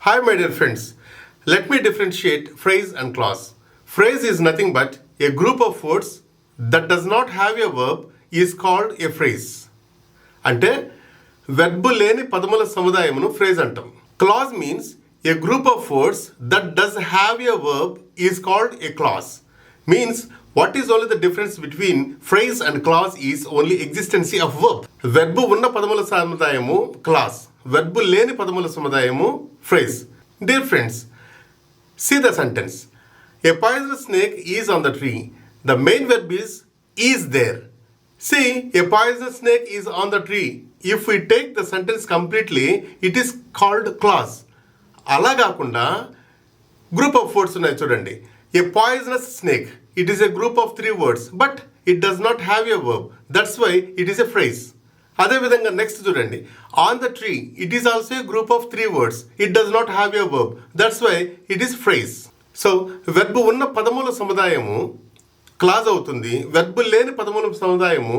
Hi, my dear friends. Let me differentiate phrase and clause. Phrase is nothing but a group of words that does not have a verb is called a phrase. అంటే verb లేని పదముల సముదాయమును phrase అంటాం. Clause means a group of words that does have a verb is called a clause. Means what is only the difference between phrase and clause is only existence of verb. Verb ఉన్న పదముల సముదాయము clause. Verb లేని పదముల సముదాయము phrase. Dear friends, see the sentence. A poisonous snake is on the tree. The main verb is there. See, a poisonous snake is on the tree. If we take the sentence completely, it is called clause. అలా కాకుండా group of words ఉన్నాయి చూడండి. A poisonous snake. It is a group of 3 words, but it does not have a verb. That's why it is a phrase. అదేవిధంగా next చూడండి. On the tree it is also a group of 3 words. It does not have a verb. That's why it is phrase. So verb ఉన్న పదముల సముదాయము clause అవుతుంది, verb లేని పదముల సముదాయము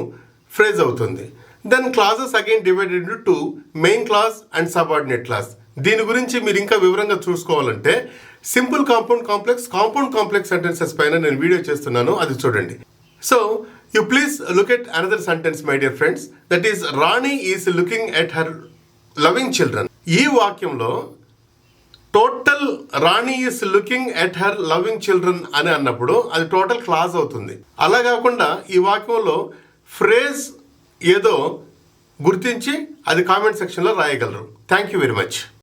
phrase అవుతుంది. Then clauses again divided into 2, main clause and subordinate clause. దీని గురించి మీరు ఇంకా వివరంగా చూసుకోవాలంటే సింపుల్ కాంపౌండ్ కాంప్లెక్స్ సెంటెన్సెస్ పైన నేను వీడియో చేస్తున్నాను, అది చూడండి. So, you please look at another sentence, my dear friends. That is, Rani is looking at her loving children. ఈ వాక్యంలో total Rani is looking at her loving children అని అన్నప్పుడు అది టోటల్ క్లాజ్ అవుతుంది. అలా కాకుండా ఈ వాక్యంలో ఫ్రేజ్ ఏదో గుర్తించి అది కామెంట్ సెక్షన్లో రాయగలరు. Thank you very much.